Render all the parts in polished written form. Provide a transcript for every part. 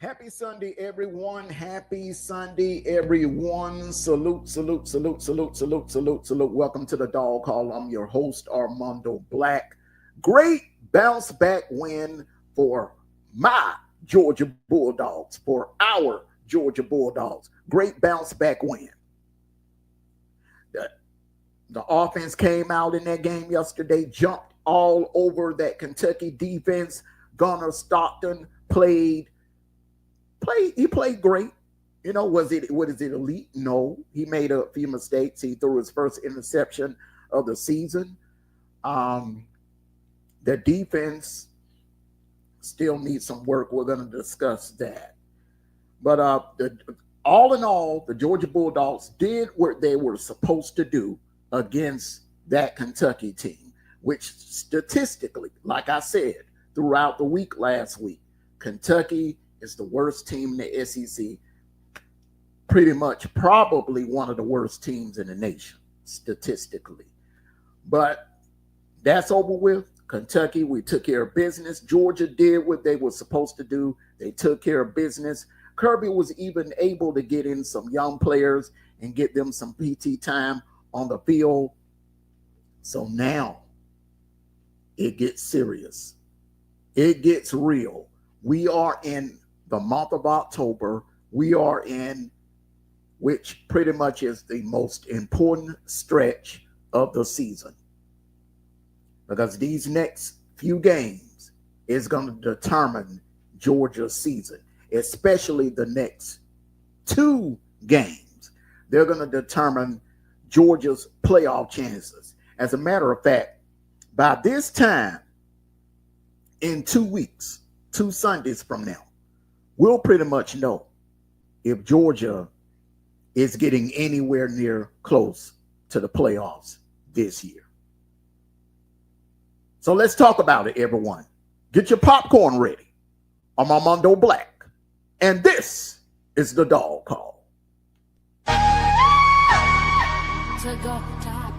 Happy Sunday, everyone. Happy Sunday, everyone. Salute, salute, salute, salute, salute, salute, salute. Welcome to the Dog Call. I'm your host, Armando Black. Great bounce back win for my Georgia Bulldogs, for our Georgia Bulldogs. Great bounce back win. The, the offense came out in that game yesterday, jumped all over that Kentucky defense. Gunnar Stockton he played great. Was it elite? No. He made a few mistakes. He threw his first interception of the season. The defense still needs some work. We're going to discuss that. But all in all, the Georgia Bulldogs did what they were supposed to do against that Kentucky team, which statistically, like I said, throughout the week last week, Kentucky is the worst team in the SEC, pretty much probably one of the worst teams in the nation, statistically. But that's over with. Kentucky, we took care of business. Georgia did what they were supposed to do. They took care of business. Kirby was even able to get in some young players and get them some PT time on the field. So now it gets serious. It gets real. We are in the month of October. We are in, which pretty much is the most important stretch of the season. Because these next few games is going to determine Georgia's season, especially the next two games. They're going to determine Georgia's playoff chances. As a matter of fact, by this time, in 2 weeks, 2 Sundays from now, we'll pretty much know if Georgia is getting anywhere near close to the playoffs this year. So let's talk about it, everyone. Get your popcorn ready. I'm Armando Black, and this is the Dog Call. To go top.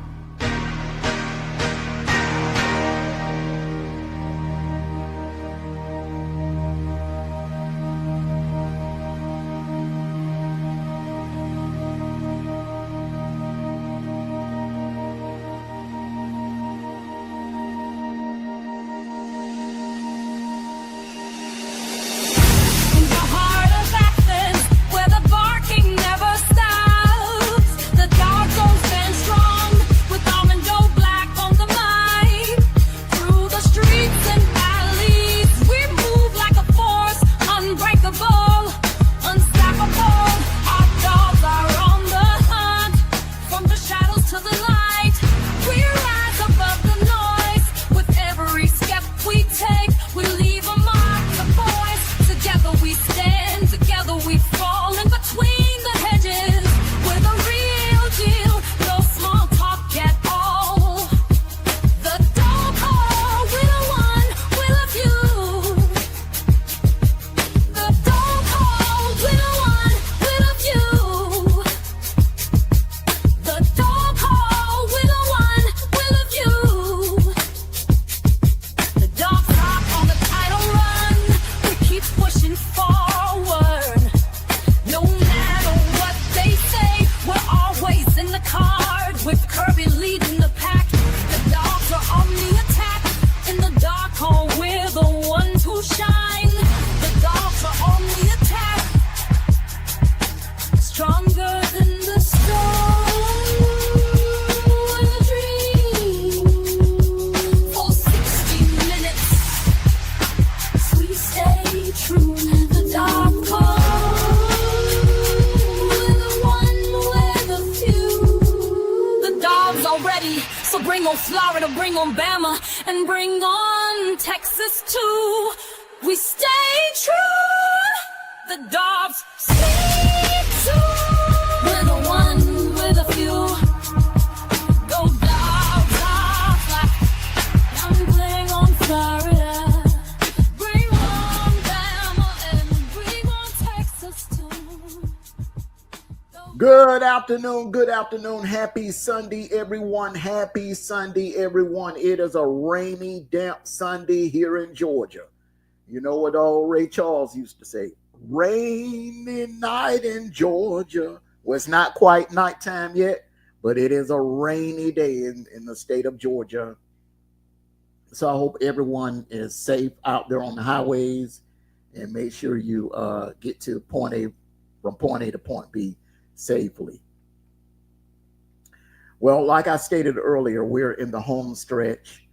Florida, bring on Bama, and bring on Texas too. We stay true, the Dogs stay true. We're the one with a few. Go Dogs, I'm playing on Florida. Bring on Bama, and bring on Texas too. Good afternoon. Happy Sunday, everyone. Happy Sunday, everyone. It is a rainy, damp Sunday here in Georgia. You know what old Ray Charles used to say? Rainy night in Georgia. Well, it's not quite nighttime yet, but it is a rainy day in the state of Georgia. So I hope everyone is safe out there on the highways, and make sure you get to point A from point A to point B safely. Well, like I stated earlier, we're in the home stretch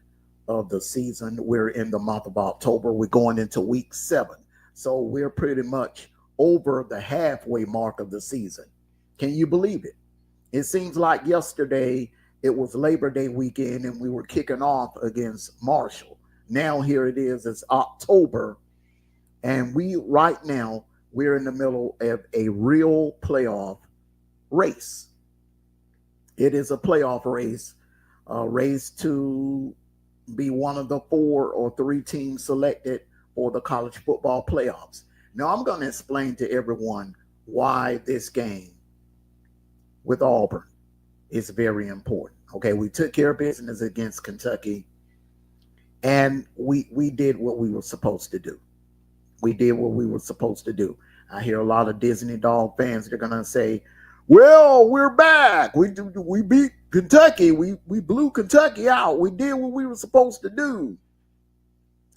of the season. We're in the month of October. We're going into week 7. So we're pretty much over the halfway mark of the season. Can you believe it? It seems like yesterday it was Labor Day weekend and we were kicking off against Marshall. Now here it is, it's October, and right now we're in the middle of a real playoff race. It is a playoff race, a race to be one of the 4 or 3 teams selected for the college football playoffs. Now I'm going to explain to everyone why this game with Auburn is very important. Okay, we took care of business against Kentucky, and we did what we were supposed to do. We did what we were supposed to do. I hear a lot of Disney Dog fans. They're gonna say, "Well, we're back. We beat Kentucky. We blew Kentucky out. We did what we were supposed to do."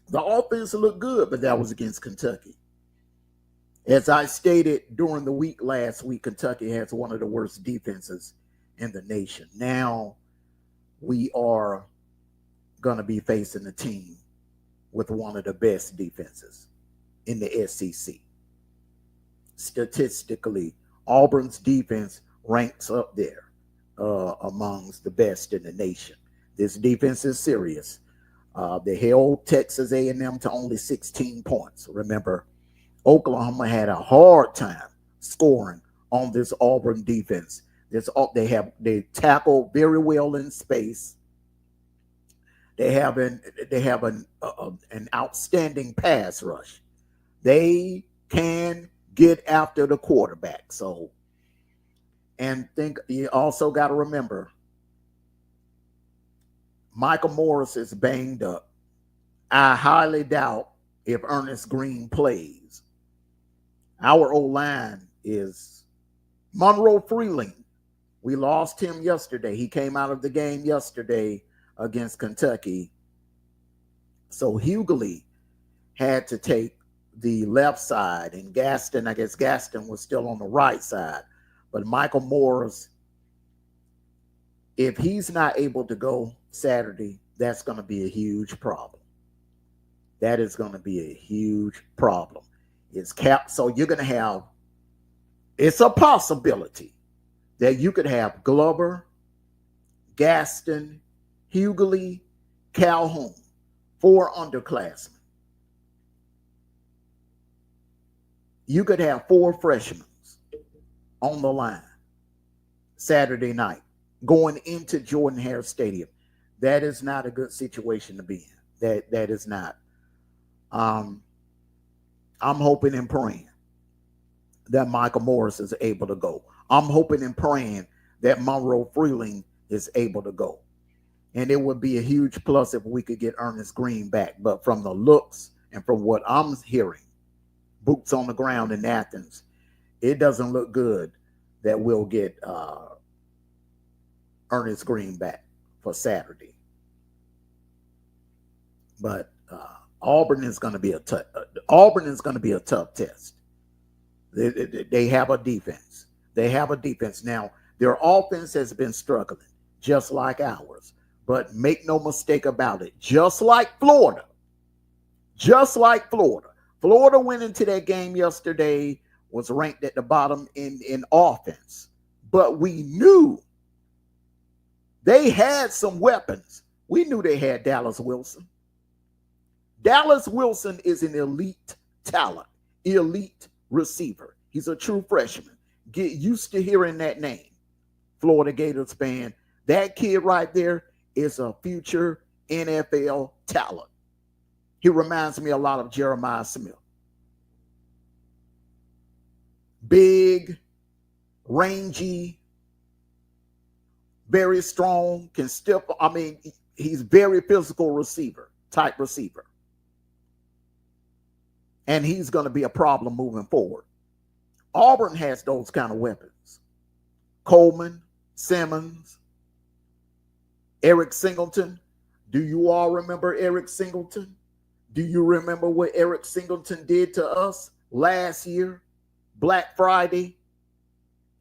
The offense looked good, but that was against Kentucky. As I stated during the week last week, Kentucky has one of the worst defenses in the nation. Now we are going to be facing a team with one of the best defenses in the SEC. Statistically, Auburn's defense ranks up there amongst the best in the nation. This defense is serious. They held Texas A&M to only 16 points. Remember, Oklahoma had a hard time scoring on this Auburn defense. They tackle very well in space. They have an outstanding pass rush. They can get after the quarterback. So, and think you also got to remember, Michael Morris is banged up. I highly doubt if Ernest Green plays. Our O-line is Monroe Freeling. We lost him yesterday. He came out of the game yesterday against Kentucky. So Hughley had to take the left side, and Gaston, I guess Gaston was still on the right side. But Michael Morris, if he's not able to go Saturday, that's going to be a huge problem. That is going to be a huge problem. It's capped. So you're going to have, it's a possibility that you could have Glover, Gaston, Hughley, Calhoun, 4 underclassmen. You could have 4 freshmen on the line Saturday night going into Jordan-Hare Stadium. That is not a good situation to be in. That is not. I'm hoping and praying that Michael Morris is able to go. I'm hoping and praying that Monroe Freeling is able to go. And it would be a huge plus if we could get Ernest Green back. But from the looks and from what I'm hearing, boots on the ground in Athens, it doesn't look good that we'll get Ernest Green back for Saturday. But Auburn is going to be a tough test. They have a defense. They have a defense. Now, their offense has been struggling, just like ours. But make no mistake about it, just like Florida, Florida went into that game yesterday, was ranked at the bottom in offense. But we knew they had some weapons. We knew they had Dallas Wilson. Dallas Wilson is an elite talent, elite receiver. He's a true freshman. Get used to hearing that name, Florida Gators fan. That kid right there is a future NFL talent. He reminds me a lot of Jeremiah Smith. Big, rangy, very strong, can still, he's very physical type receiver. and he's going to be a problem moving forward. Auburn has those kind of weapons. Coleman, Simmons, Eric Singleton. Do you all remember Eric Singleton? Do you remember what Eric Singleton did to us last year, Black Friday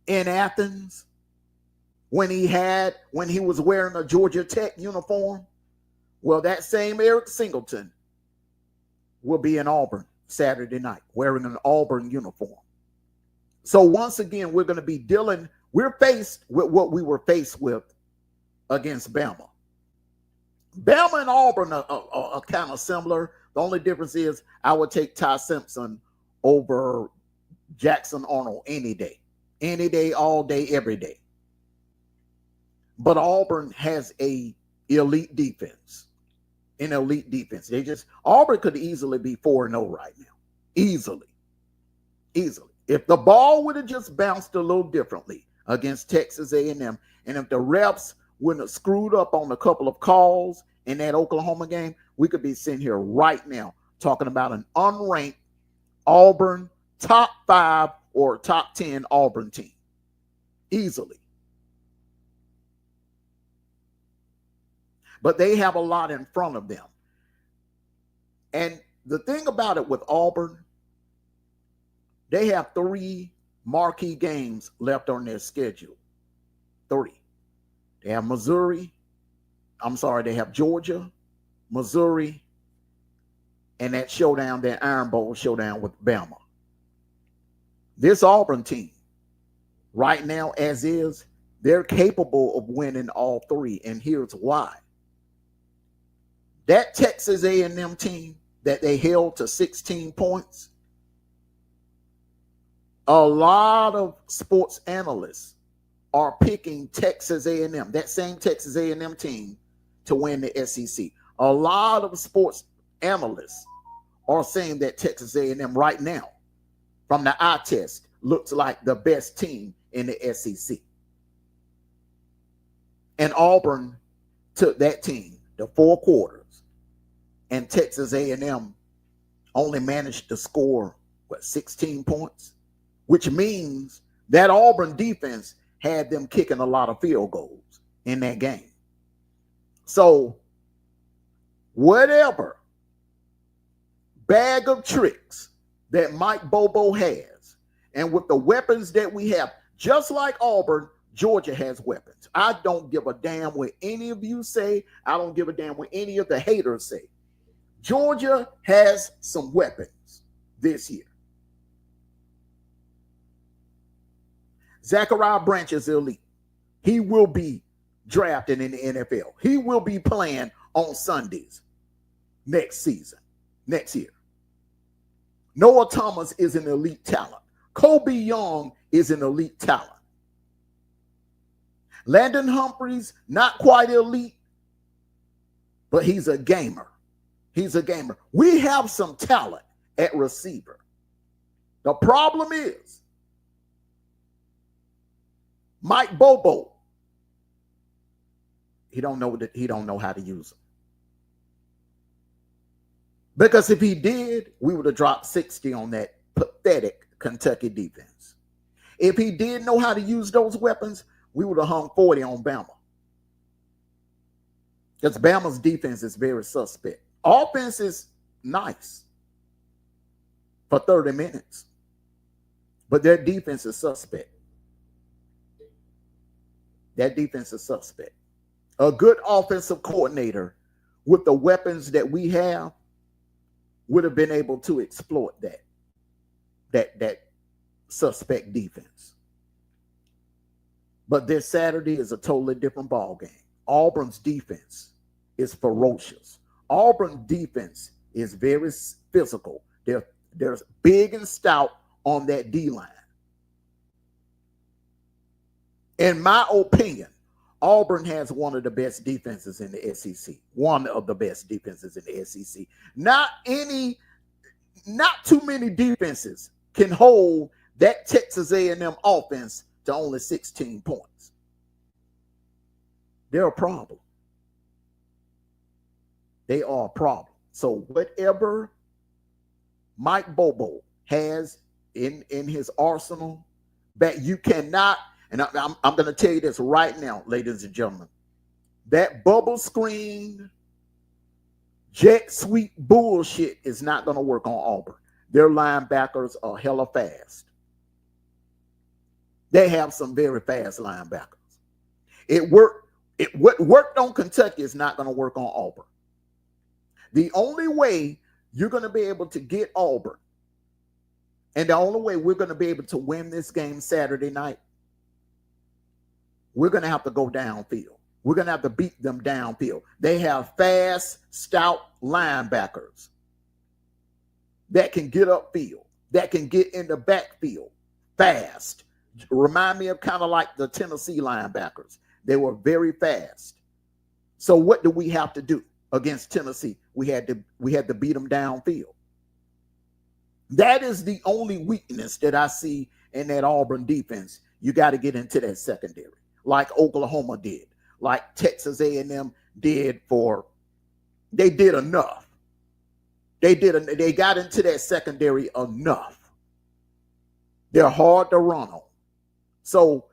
in Athens, when he was wearing a Georgia Tech uniform? Well, that same Eric Singleton will be in Auburn Saturday night wearing an Auburn uniform. So once again, we're faced with what we were faced with against Bama. Bama and Auburn are kind of similar. The only difference is I would take Ty Simpson over Jackson Arnold any day, all day, every day. But Auburn has an elite defense. Auburn could easily be 4-0 right now. Easily. If the ball would have just bounced a little differently against Texas A&M, and if the refs wouldn't have screwed up on a couple of calls in that Oklahoma game, we could be sitting here right now talking about an unranked Auburn top 5 or top 10 Auburn team. Easily. But they have a lot in front of them. And the thing about it with Auburn, they have 3 marquee games left on their schedule. 3. They have they have Georgia, Missouri, and that Iron Bowl showdown with Bama. This Auburn team, right now as is, they're capable of winning all 3, and here's why. That Texas A&M team that they held to 16 points, a lot of sports analysts are picking Texas A&M, that same Texas A&M team, to win the SEC. A lot of sports analysts are saying that Texas A&M right now, from the eye test, looks like the best team in the SEC. And Auburn took that team to 4 quarters, and Texas A&M only managed to score, 16 points? Which means that Auburn defense had them kicking a lot of field goals in that game. So, whatever bag of tricks that Mike Bobo has, and with the weapons that we have, just like Auburn, Georgia has weapons. I don't give a damn what any of you say. I don't give a damn what any of the haters say. Georgia has some weapons this year. Zachariah Branch is elite. He will be drafted in the NFL. He will be playing on Sundays next year. Noah Thomas is an elite talent. Kobe Young is an elite talent. Landon Humphreys, not quite elite, but he's a gamer. We have some talent at receiver. The problem is Mike Bobo, he don't know how to use them. Because if he did, we would have dropped 60 on that pathetic Kentucky defense. If he did know how to use those weapons, we would have hung 40 on Bama. Because Bama's defense is very suspect. Offense is nice for 30 minutes, but their defense is suspect. A good offensive coordinator with the weapons that we have would have been able to exploit that suspect defense. But this Saturday is a totally different ball game. Auburn's defense is ferocious. Auburn's defense is very physical. They're big and stout on that D-line. In my opinion, Auburn has one of the best defenses in the SEC. One of the best defenses in the SEC. Not too many defenses can hold that Texas A&M offense to only 16 points. They're a problem. They are a problem. So whatever Mike Bobo has in his arsenal that you cannot, and I'm going to tell you this right now, ladies and gentlemen, that bubble screen jet sweep bullshit is not going to work on Auburn. Their linebackers are hella fast. They have some very fast linebackers. What worked on Kentucky is not going to work on Auburn. The only way you're going to be able to get Auburn, and the only way we're going to be able to win this game Saturday night, we're going to have to go downfield. We're going to have to beat them downfield. They have fast, stout linebackers that can get upfield, that can get in the backfield fast. Remind me of kind of like the Tennessee linebackers. They were very fast. So what do we have to do against Tennessee? We had to beat them downfield. That is the only weakness that I see in that Auburn defense. You got to get into that secondary, like Oklahoma did, like Texas A&M did. They did enough. They got into that secondary enough. They're hard to run on. So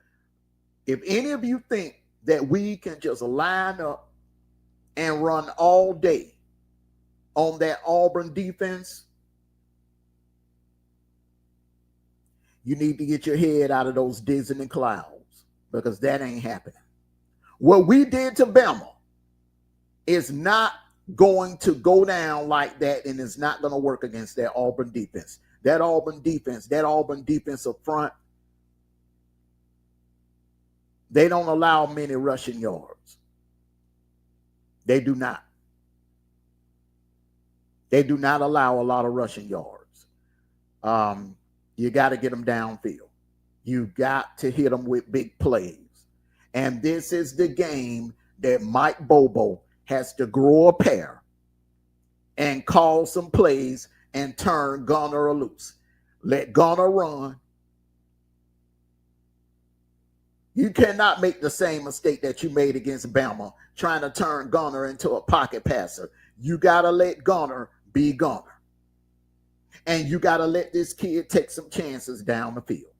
if any of you think that we can just line up and run all day on that Auburn defense, you need to get your head out of those dizzying clouds, because that ain't happening. What we did to Bama is not going to go down like that, and it's not going to work against that Auburn defense. That Auburn defensive front, they don't allow many rushing yards. They do not. They do not allow a lot of rushing yards. You got to get them downfield. You got to hit them with big plays. And this is the game that Mike Bobo has to grow a pair and call some plays and turn Gunner loose. Let Gunner run. You cannot make the same mistake that you made against Bama, trying to turn Gunner into a pocket passer. You got to let Gunner be Gunner. And you got to let this kid take some chances down the field.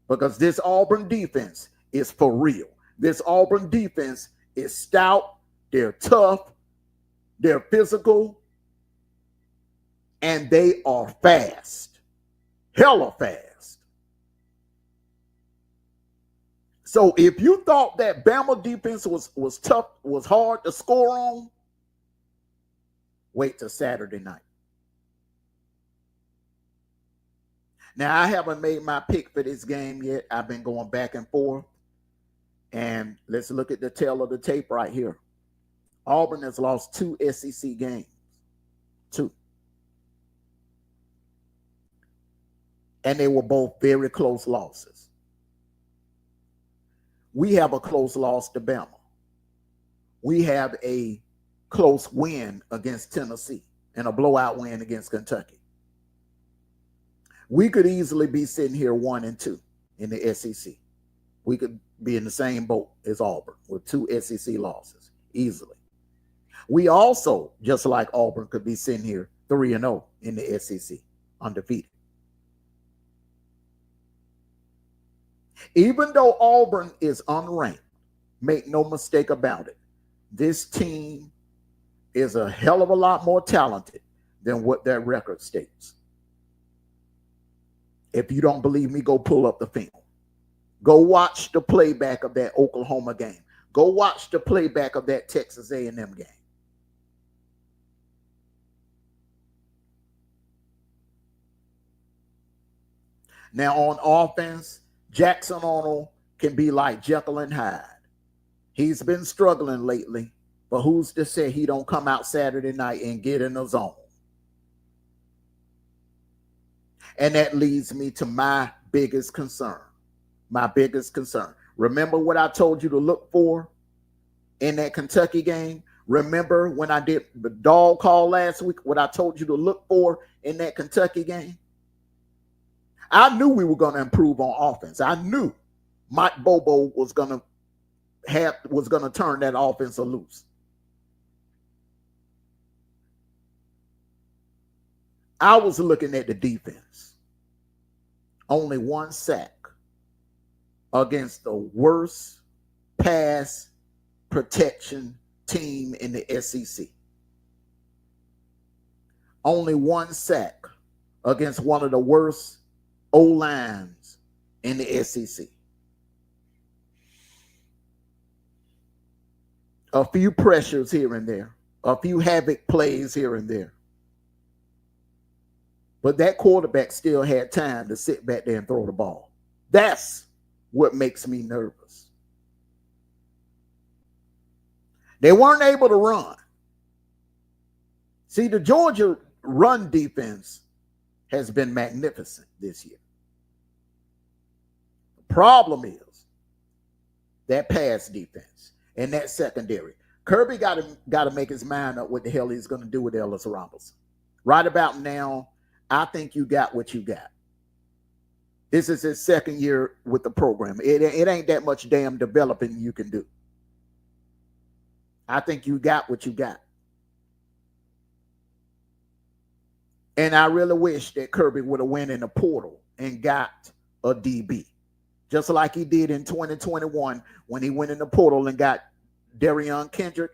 Because this Auburn defense is for real. This Auburn defense is stout. They're tough. They're physical. And they are fast. Hella fast. So if you thought that Bama defense was tough, was hard to score on, wait till Saturday night. Now, I haven't made my pick for this game yet. I've been going back and forth. And let's look at the tail of the tape right here. Auburn has lost 2 SEC games. 2. And they were both very close losses. We have a close loss to Bama. We have a close win against Tennessee and a blowout win against Kentucky. We could easily be sitting here 1-2 in the SEC. We could be in the same boat as Auburn with 2 SEC losses easily. We also, just like Auburn, could be sitting here 3-0 in the SEC, undefeated. Even though Auburn is unranked, make no mistake about it, this team is a hell of a lot more talented than what their record states. If you don't believe me, go pull up the film. Go watch the playback of that Oklahoma game. Go watch the playback of that Texas A&M game. Now on offense, Jackson Arnold can be like Jekyll and Hyde. He's been struggling lately, but who's to say he don't come out Saturday night and get in the zone? And that leads me to my biggest concern. My biggest concern. Remember what I told you to look for in that Kentucky game? Remember when I did the dog call last week, what I told you to look for in that Kentucky game? I knew we were going to improve on offense. I knew Mike Bobo was going to turn that offense loose. I was looking at the defense. Only 1 sack against the worst pass protection team in the SEC. Only 1 sack against one of the worst O-lines in the SEC. A few pressures here and there, a few havoc plays here and there. But that quarterback still had time to sit back there and throw the ball. That's what makes me nervous. They weren't able to run. See, the Georgia run defense has been magnificent this year. The problem is that pass defense and that secondary. Kirby got to make his mind up what the hell he's going to do with Ellis Robinson. Right about now, I think you got what you got. This is his second year with the program. It ain't that much damn developing you can do. I think you got what you got. And I really wish that Kirby would have went in the portal and got a DB. Just like he did in 2021 when he went in the portal and got Darion Kendrick.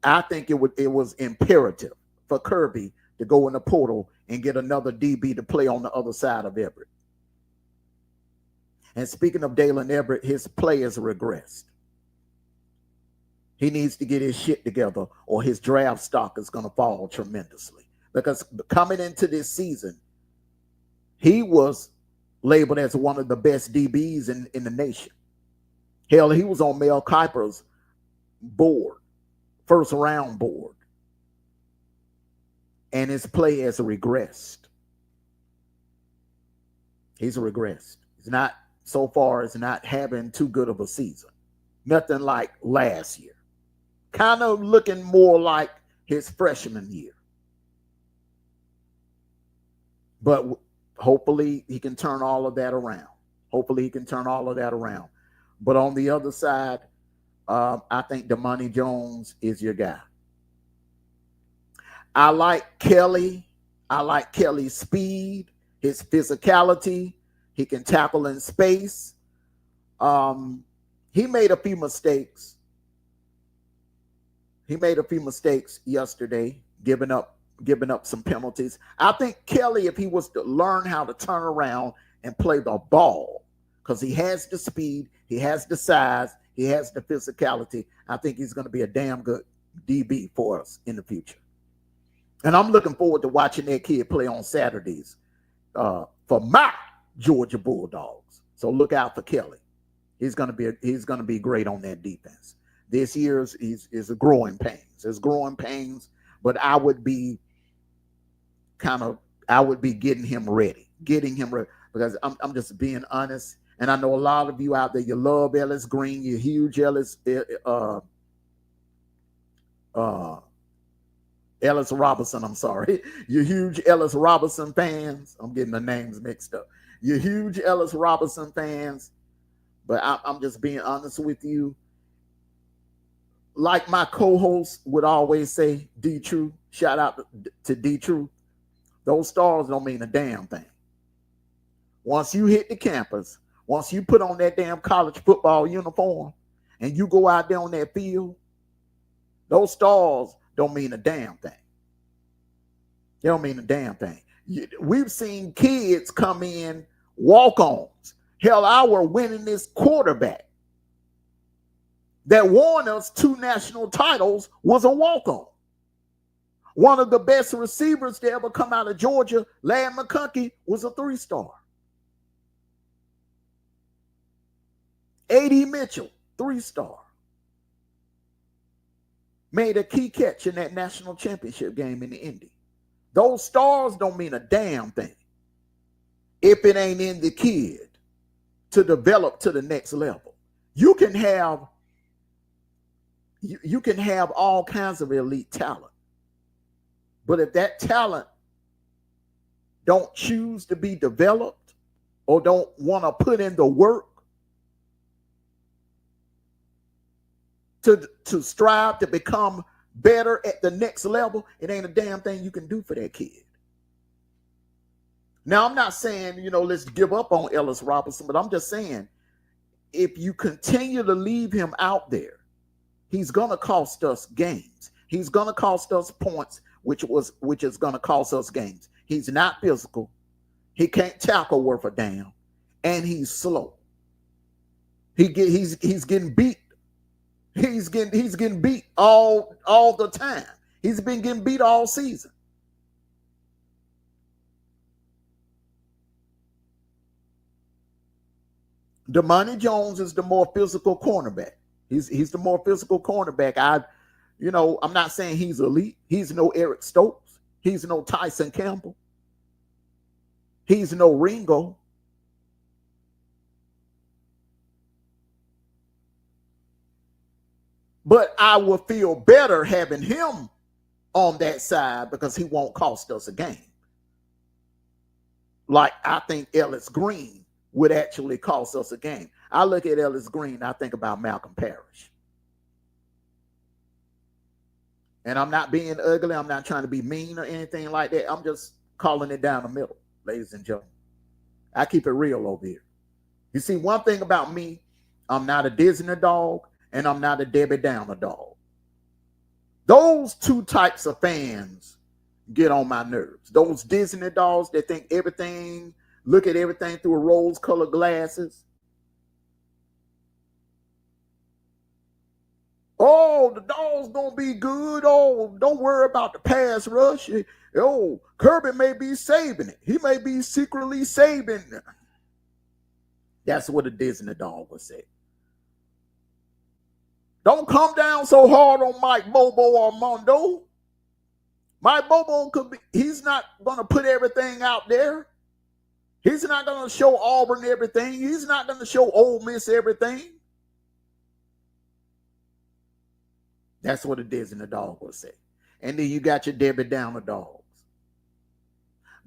I think it was imperative for Kirby to go in the portal and get another DB to play on the other side of Everett. And speaking of Dalen Everett, his play has regressed. He needs to get his shit together or his draft stock is going to fall tremendously. Because coming into this season, he was labeled as one of the best DBs in the nation. Hell, he was on Mel Kiper's board, first round board. And his play has regressed. He's regressed. He's not, so far, is not having too good of a season. Nothing like last year. Kind of looking more like his freshman year. But hopefully he can turn all of that around. Hopefully he can turn all of that around. But on the other side, I think Damani Jones is your guy. I like Kelly. I like Kelly's speed, his physicality. He can tackle in space. He made a few mistakes. He made a few mistakes yesterday, giving up some penalties. I think Kelly, if he was to learn how to turn around and play the ball, because he has the speed, he has the size, he has the physicality, I think he's going to be a damn good DB for us in the future. And I'm looking forward to watching that kid play on Saturdays for my Georgia Bulldogs. So look out for Kelly. He's going to be great on that defense. This year is a growing pains. It's growing pains, but I would be getting him ready because I'm just being honest. And I know a lot of you out there, you love Ellis Green, you're huge Ellis Robinson, I'm sorry. You're huge Ellis Robinson fans. I'm getting the names mixed up. You're huge Ellis Robinson fans, but I'm just being honest with you. Like my co-host would always say, D-True, shout out to D-True, those stars don't mean a damn thing. Once you hit the campus, once you put on that damn college football uniform and you go out there on that field, those stars don't mean a damn thing. They don't mean a damn thing. We've seen kids come in, walk-ons. Hell, our winningest quarterback that won us 2 national titles was a walk-on. One of the best receivers to ever come out of Georgia, Larry McConkey, was a 3-star. A.D. Mitchell, 3-star. Made a key catch in that national championship game in the Indy. Those stars don't mean a damn thing if it ain't in the kid to develop to the next level. You can have all kinds of elite talent, but if that talent don't choose to be developed or don't want to put in the work to strive to become better at the next level, it ain't a damn thing you can do for that kid. Now, I'm not saying, let's give up on Ellis Robinson, but I'm just saying, if you continue to leave him out there, he's going to cost us games. He's going to cost us points, which is going to cost us games. He's not physical. He can't tackle worth a damn, and he's slow. He's getting beat. He's getting beat all the time. He's been getting beat all season. Damani Jones is the more physical cornerback. He's the more physical cornerback. I'm not saying he's elite. He's no Eric Stokes. He's no Tyson Campbell. He's no Ringo. But I will feel better having him on that side because he won't cost us a game. Like I think Ellis Green would actually cost us a game. I look at Ellis Green, I think about Malcolm Parrish. And I'm not being ugly. I'm not trying to be mean or anything like that. I'm just calling it down the middle, ladies and gentlemen. I keep it real over here. You see, one thing about me, I'm not a Disney dog and I'm not a Debbie Downer dog. Those two types of fans get on my nerves. Those Disney dogs that think everything, look at everything through a rose-colored glasses. Oh, the dog's gonna be good. Oh, don't worry about the pass rush. Oh, Kirby may be saving it. He may be secretly saving it. That's what a Disney dog would say. Don't come down so hard on Mike Bobo or Amondo. Mike Bobo he's not gonna put everything out there. He's not gonna show Auburn everything. He's not gonna show Ole Miss everything. That's what a Disney dog would say. And then you got your Debbie Downer dogs.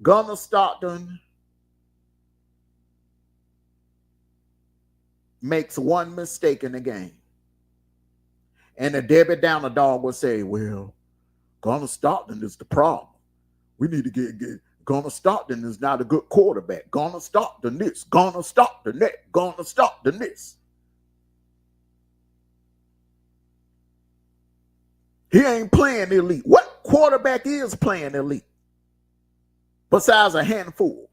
Gunnar Stockton makes one mistake in the game. And the Debbie Downer dog will say, well, Gunnar Stockton is the problem. We need to get Gunnar Stockton is not a good quarterback. Gunnar Stockton this, Gunnar Stockton that, Gunnar Stockton this. He ain't playing elite. What quarterback is playing elite? Besides a handful.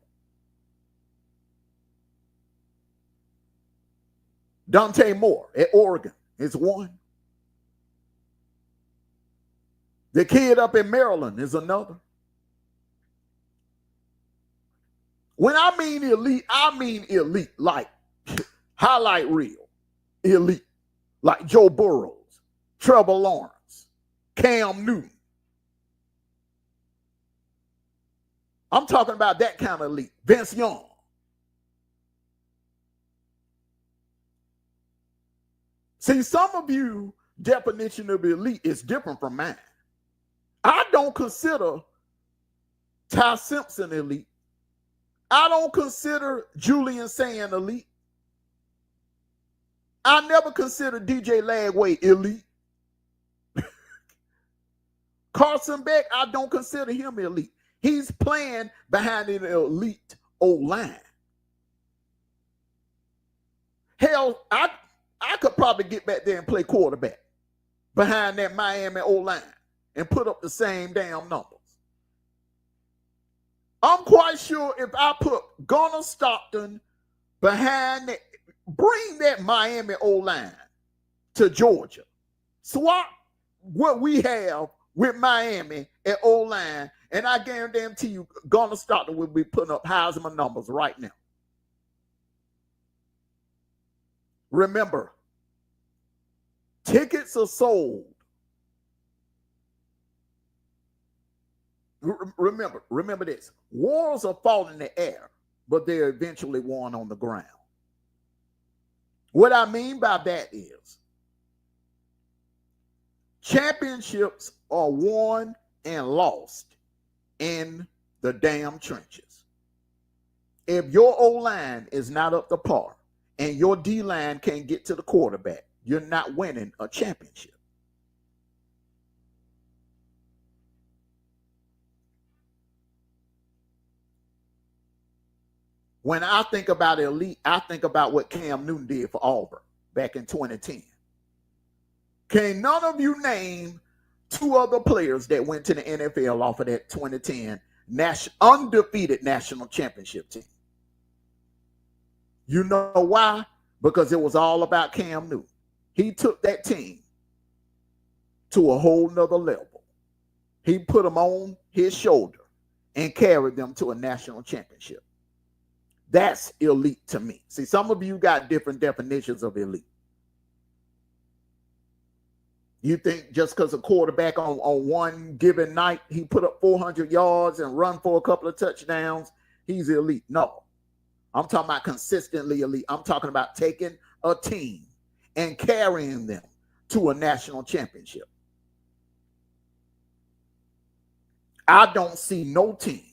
Dante Moore at Oregon is one. The kid up in Maryland is another. When I mean elite like highlight reel. Elite. Like Joe Burrows, Trevor Lawrence, Cam Newton. I'm talking about that kind of elite. Vince Young. See, some of you definition of elite is different from mine. I don't consider Ty Simpson elite. I don't consider Julian Sand elite. I never consider DJ Lagway elite. Carson Beck, I don't consider him elite. He's playing behind an elite O-line. Hell, I could probably get back there and play quarterback behind that Miami O-line and put up the same damn numbers. I'm quite sure if I put Gunnar Stockton behind that, bring that Miami O-line to Georgia. Swap what we have with Miami at O-line, and I guarantee you Gunnar Stockton will be putting up Heisman numbers right now. Remember, tickets are sold. Remember this. Wars are fought in the air, but they're eventually won on the ground. What I mean by that is championships are won and lost in the damn trenches. If your O-line is not up to par and your D-line can't get to the quarterback, you're not winning a championship. When I think about elite, I think about what Cam Newton did for Auburn back in 2010. Can none of you name two other players that went to the NFL off of that 2010 undefeated national championship team? You know why? Because it was all about Cam Newton. He took that team to a whole nother level. He put them on his shoulder and carried them to a national championship. That's elite to me. See, some of you got different definitions of elite. You think just because a quarterback on one given night, he put up 400 yards and run for a couple of touchdowns, he's elite. No, I'm talking about consistently elite. I'm talking about taking a team and carrying them to a national championship. I don't see no team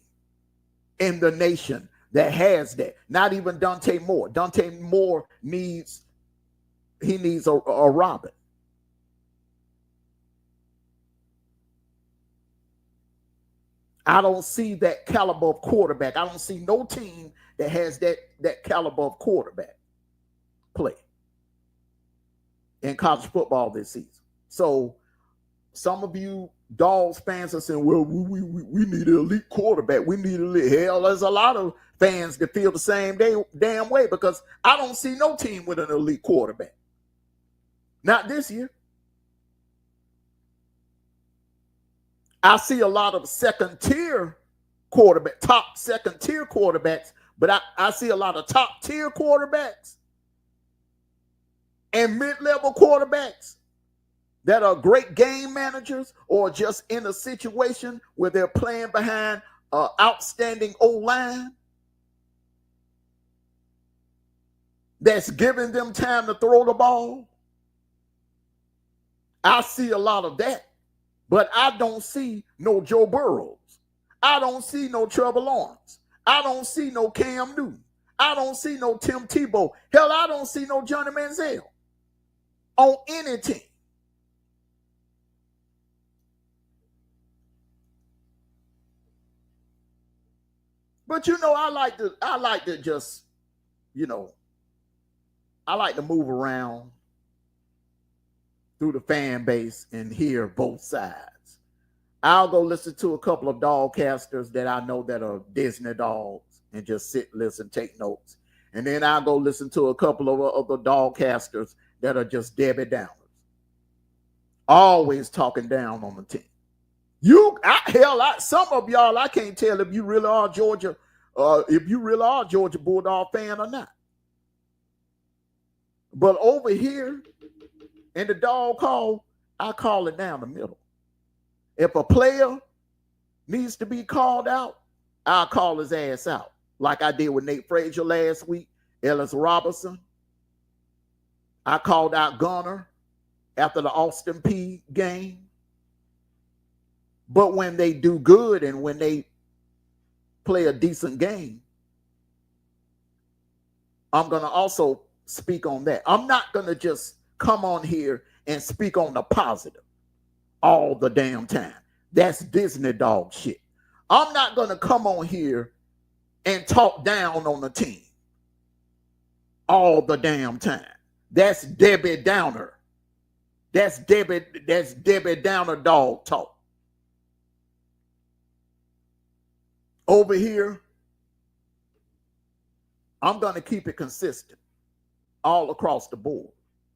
in the nation that has that. Not even Dante Moore. Dante Moore needs a Robin. I don't see that caliber of quarterback. I don't see no team that has that caliber of quarterback play in college football this season. So some of you Dogs fans are saying, well, we need an elite quarterback. We need elite. Hell, there's a lot of fans that feel the same damn way, because I don't see no team with an elite quarterback. Not this year. I see a lot of second-tier quarterback, top second-tier quarterbacks, but I see a lot of top-tier quarterbacks and mid-level quarterbacks that are great game managers or just in a situation where they're playing behind an outstanding O-line that's giving them time to throw the ball. I see a lot of that, but I don't see no Joe Burrows. I don't see no Trevor Lawrence. I don't see no Cam Newton. I don't see no Tim Tebow. Hell, I don't see no Johnny Manziel on any team. But I like to just, I like to move around through the fan base and hear both sides. I'll go listen to a couple of dogcasters that I know that are Disney dogs and just sit, listen, take notes. And then I'll go listen to a couple of other dogcasters that are just Debbie Downers, always talking down on the team. Some of y'all, I can't tell if you really are Georgia Bulldog fan or not. But over here in the dog call, I call it down the middle. If a player needs to be called out, I'll call his ass out, like I did with Nate Frazier last week, Ellis Robinson. I called out Gunner after the Austin Peay game. But when they do good and when they play a decent game, I'm going to also speak on that. I'm not going to just come on here and speak on the positive all the damn time. That's Disney dog shit. I'm not going to come on here and talk down on the team all the damn time. That's Debbie Downer. That's Debbie Downer dog talk. Over here, I'm going to keep it consistent all across the board.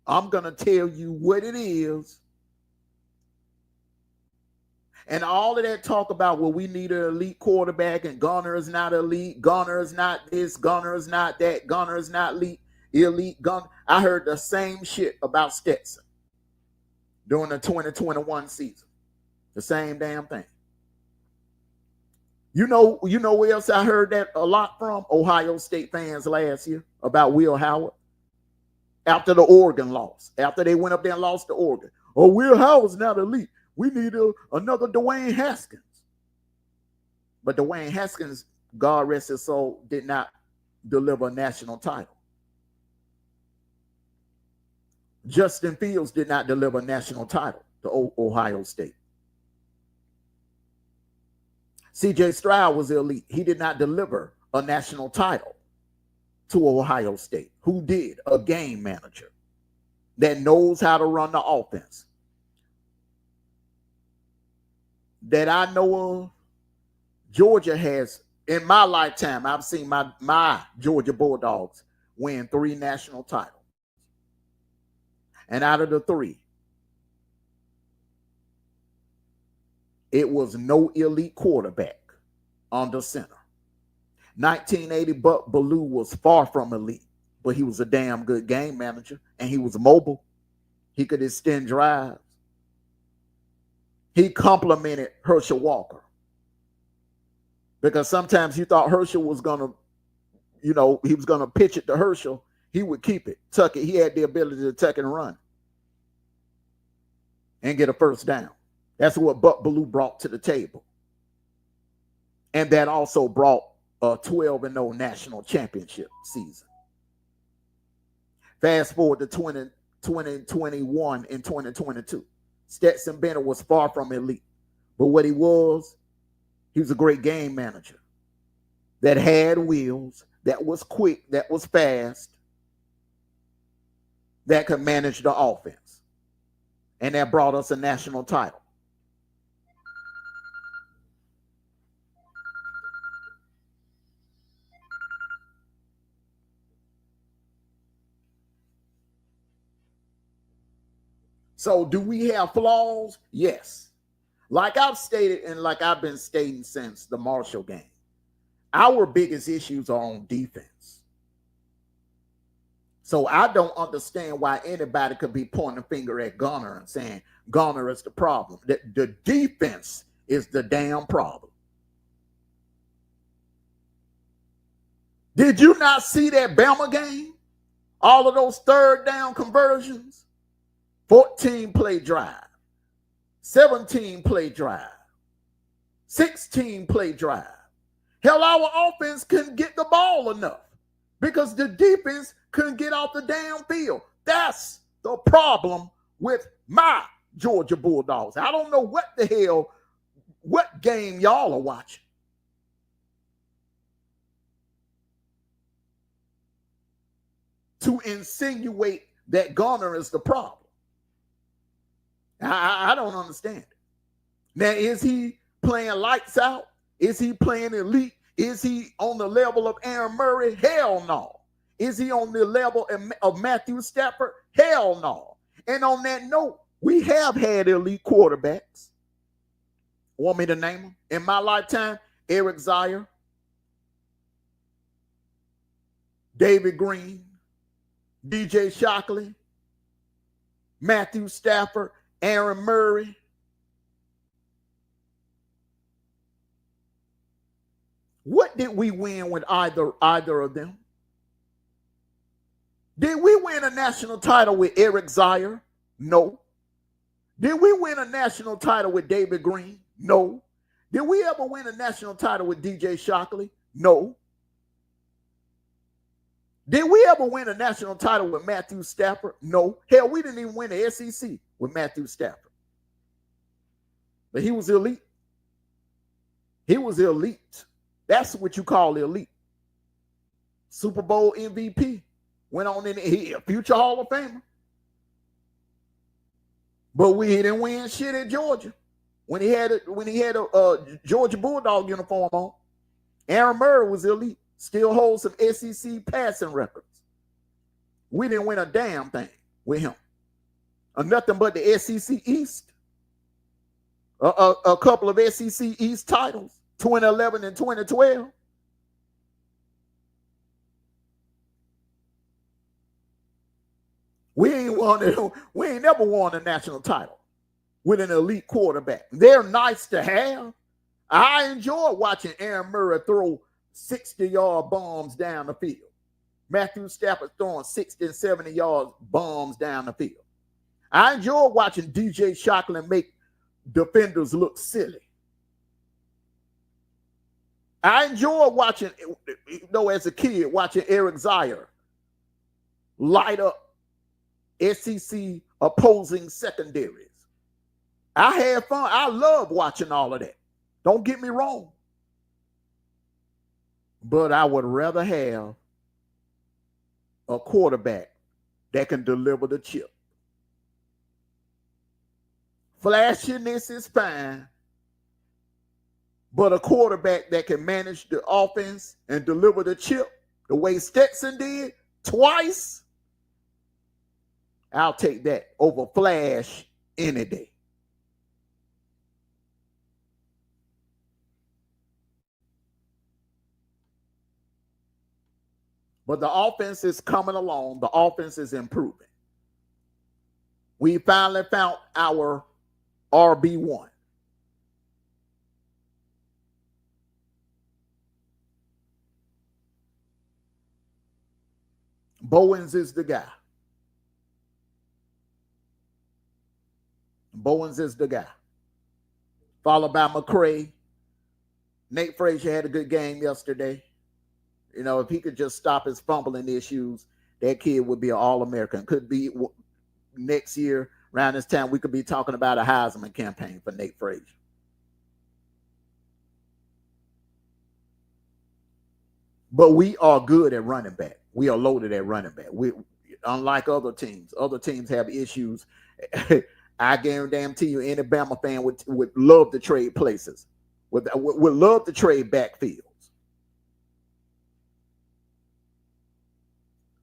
I'm going to tell you what it is. And all of that talk about, well, we need an elite quarterback and Gunner is not elite, Gunner is not this, Gunner is not that, Gunner is not elite Gunner. I heard the same shit about Stetson during the 2021 season. The same damn thing. You know where else I heard that a lot from? Ohio State fans last year about Will Howard. After the Oregon loss. After they went up there and lost to Oregon. Oh, Will Howard's not elite. We need another Dwayne Haskins. But Dwayne Haskins, God rest his soul, did not deliver a national title. Justin Fields did not deliver a national title to Ohio State. C.J. Stroud was elite. He did not deliver a national title to Ohio State. Who did? A game manager that knows how to run the offense. That I know of, Georgia has, in my lifetime, I've seen my Georgia Bulldogs win 3 national titles. And out of the 3, it was no elite quarterback under center. 1980, Buck Bellew was far from elite, but he was a damn good game manager, and he was mobile. He could extend drives. He complimented Herschel Walker, because sometimes you thought Herschel was going to, he was going to pitch it to Herschel. He would keep it, tuck it. He had the ability to tuck and run and get a first down. That's what Buck Bellew brought to the table. And that also brought a 12-0 national championship season. Fast forward to 2021 and 2022. Stetson Bennett was far from elite. But what he was a great game manager that had wheels, that was quick, that was fast, that could manage the offense. And that brought us a national title. So do we have flaws? Yes. Like I've stated and like I've been stating since the Marshall game, our biggest issues are on defense. So I don't understand why anybody could be pointing a finger at Gunner and saying Gunner is the problem. The defense is the damn problem. Did you not see that Bama game? All of those third down conversions? 14-play drive, 17-play drive, 16-play drive. Hell, our offense couldn't get the ball enough because the defense couldn't get off the damn field. That's the problem with my Georgia Bulldogs. I don't know what game y'all are watching. To insinuate that Garner is the problem. I don't understand it. Now, is he playing lights out? Is he playing elite? Is he on the level of Aaron Murray? Hell no. Is he on the level of Matthew Stafford? Hell no. And on that note, we have had elite quarterbacks. Want me to name them? In my lifetime, Eric Zier, David Green, DJ Shockley, Matthew Stafford, Aaron Murray. What did we win with either of them? Did we win a national title with Eric Zier? No. Did we win a national title with David Green? No. Did we ever win a national title with DJ Shockley? No. Did we ever win a national title with Matthew Stafford? No. Hell, we didn't even win the SEC with Matthew Stafford. But he was elite. He was elite. That's what you call elite. Super Bowl MVP. Went on in a future Hall of Famer. But we didn't win shit at Georgia. When he had a Georgia Bulldog uniform on. Aaron Murray was elite. Still holds some SEC passing records. We didn't win a damn thing with him. Nothing but the SEC East. A couple of SEC East titles, 2011 and 2012. We ain't never won a national title with an elite quarterback. They're nice to have. I enjoy watching Aaron Murray throw 60-yard bombs down the field. Matthew Stafford throwing 60 and 70-yard bombs down the field. I enjoy watching DJ Shockley make defenders look silly. I enjoy watching, as a kid, watching Eric Zier light up SEC opposing secondaries. I had fun. I love watching all of that. Don't get me wrong. But I would rather have a quarterback that can deliver the chip. Flashiness is fine, but a quarterback that can manage the offense and deliver the chip the way Stetson did twice, I'll take that over flash any day. But the offense is coming along. The offense is improving. We finally found our RB1. Bowens is the guy. Bowens is the guy. Followed by McCray. Nate Frazier had a good game yesterday. You know, if he could just stop his fumbling issues, that kid would be an All-American. Could be next year, around this time, we could be talking about a Heisman campaign for Nate Frazier. But we are good at running back. We are loaded at running back. We, unlike other teams have issues. I guarantee you, any Bama fan would love to trade places, would love to trade backfields.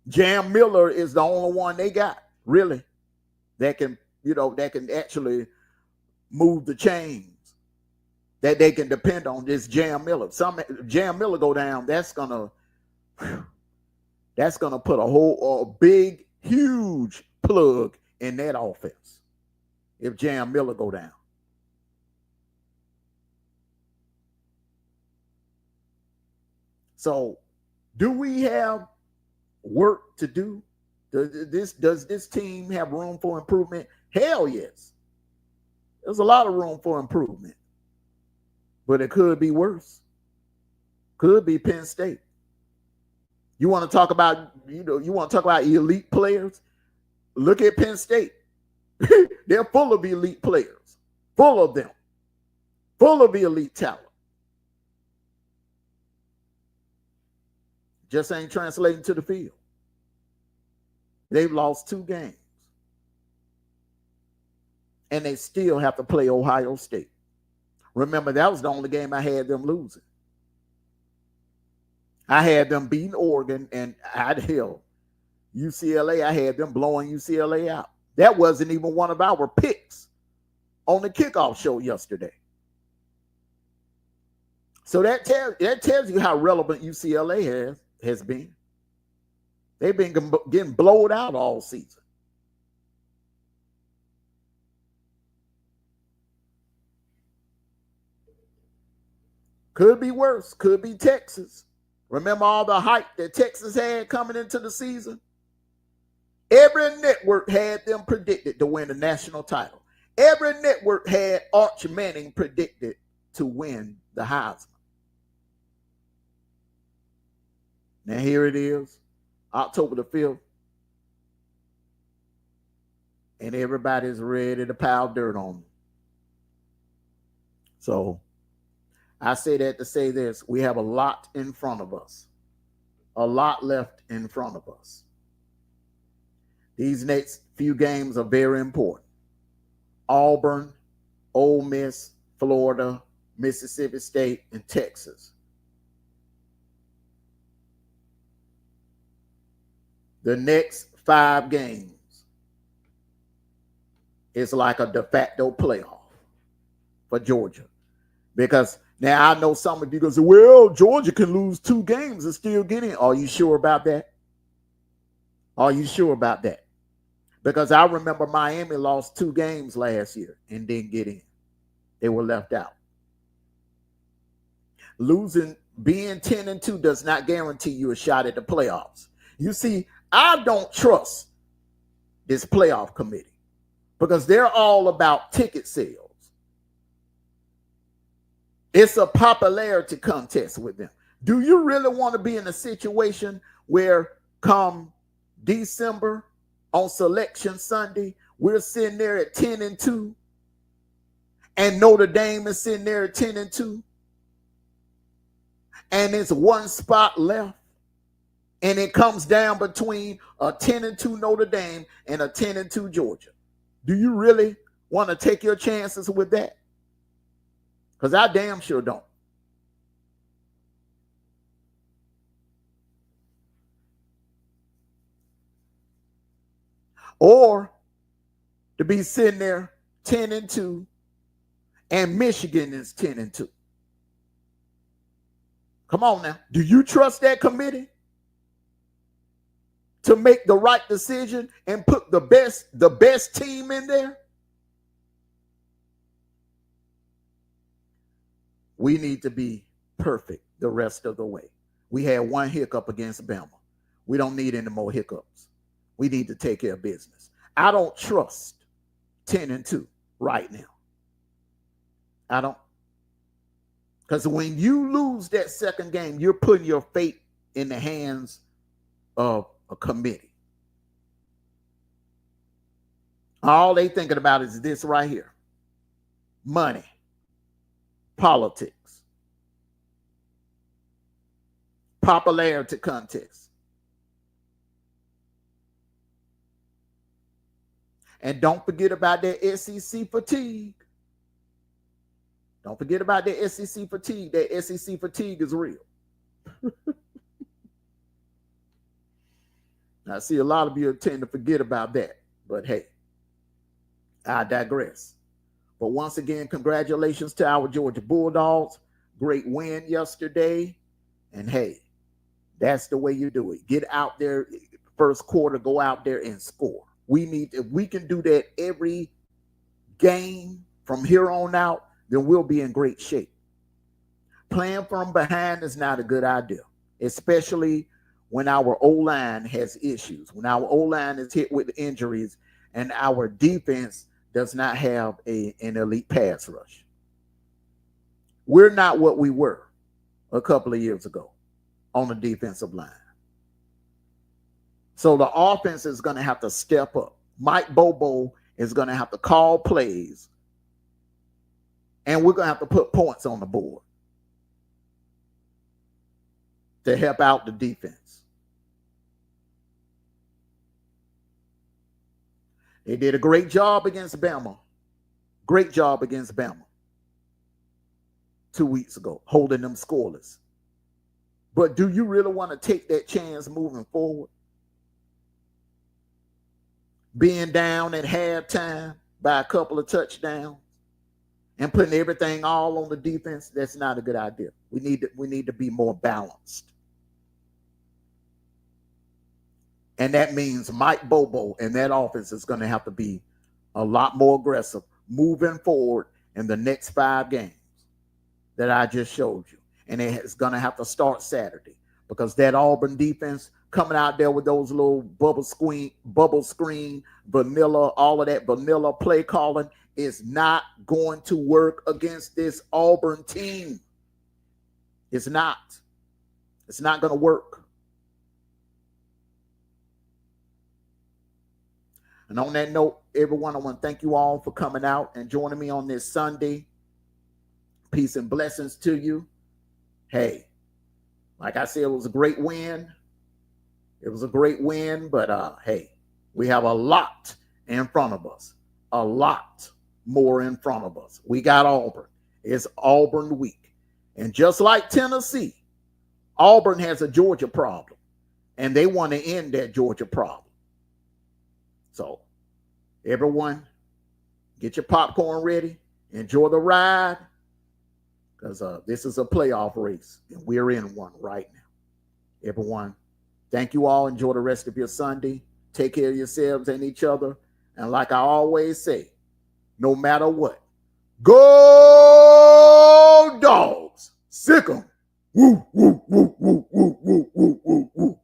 Jam Miller is the only one they got, really, that can actually move the chains, that they can depend on. This Jam Miller. Some Jam Miller go down, that's gonna put a big, huge plug in that offense if Jam Miller go down. So, do we have work to do? Does this team have room for improvement? Hell yes. There's a lot of room for improvement. But it could be worse. Could be Penn State. You want to talk about, elite players? Look at Penn State. They're full of elite players. Full of them. Full of elite talent. Just ain't translating to the field. They've lost 2 games. And they still have to play Ohio State. Remember, that was the only game I had them losing. I had them beating Oregon, and UCLA, I had them blowing UCLA out. That wasn't even one of our picks on the kickoff show yesterday. So that tells you how relevant UCLA has been. They've been getting blowed out all season. Could be worse. Could be Texas. Remember all the hype that Texas had coming into the season? Every network had them predicted to win the national title. Every network had Arch Manning predicted to win the Heisman. Now here it is, October the 5th, and everybody's ready to pile dirt on them. So I say that to say this: we have a lot in front of us, a lot left in front of us. These next few games are very important. Auburn, Ole Miss, Florida, Mississippi State, and Texas. The next 5 games is like a de facto playoff for Georgia. Because now I know some of you go say, well, Georgia can lose 2 games and still get in. Are you sure about that? Are you sure about that? Because I remember Miami lost 2 games last year and didn't get in. They were left out. Being 10-2 does not guarantee you a shot at the playoffs. You see, I don't trust this playoff committee because they're all about ticket sales. It's a popularity contest with them. Do you really want to be in a situation where come December on Selection Sunday, we're sitting there at 10-2 and Notre Dame is sitting there at 10-2 and there's 1 spot left? And it comes down between a 10-2 Notre Dame and a 10-2 Georgia. Do you really want to take your chances with that? Because I damn sure don't. Or to be sitting there 10-2 and Michigan is 10-2. Come on now. Do you trust that committee to make the right decision and put the best team in there? We need to be perfect the rest of the way. We had one hiccup against Bama. We don't need any more hiccups. We need to take care of business. I don't trust 10-2 right now. I don't. Because when you lose that second game, you're putting your fate in the hands of a committee. All they thinking about is this right here. Money. Politics. Popularity contest. And don't forget about that SEC fatigue. Don't forget about that SEC fatigue. That SEC fatigue is real. I see a lot of you tend to forget about that. But hey, I digress. But once again, congratulations to our Georgia Bulldogs. Great win yesterday. And hey, that's the way you do it. Get out there first quarter, go out there and score. If we can do that every game from here on out, then we'll be in great shape. Playing from behind is not a good idea, especially when our O-line has issues, when our O-line is hit with injuries and our defense does not have an elite pass rush. We're not what we were a couple of years ago on the defensive line. So the offense is going to have to step up. Mike Bobo is going to have to call plays, and we're going to have to put points on the board to help out the defense. They did a great job against Bama. Great job against Bama 2 weeks ago, holding them scoreless. But do you really want to take that chance moving forward? Being down at halftime by a couple of touchdowns and putting everything all on the defense, that's not a good idea. We need to be more balanced. And that means Mike Bobo and that offense is going to have to be a lot more aggressive moving forward in the next 5 games that I just showed you. And it's going to have to start Saturday because that Auburn defense coming out there with those little bubble screen, vanilla, all of that vanilla play calling is not going to work against this Auburn team. It's not. It's not going to work. And on that note, everyone, I want to thank you all for coming out and joining me on this Sunday. Peace and blessings to you. Hey, like I said, it was a great win. It was a great win, but hey, we have a lot in front of us. A lot more in front of us. We got Auburn. It's Auburn week. And just like Tennessee, Auburn has a Georgia problem, and they want to end that Georgia problem. So, everyone, get your popcorn ready. Enjoy the ride, because this is a playoff race, and we're in one right now. Everyone, thank you all. Enjoy the rest of your Sunday. Take care of yourselves and each other. And like I always say, no matter what, go dogs. Sick 'em. Woo, woo, woo, woo, woo, woo, woo, woo.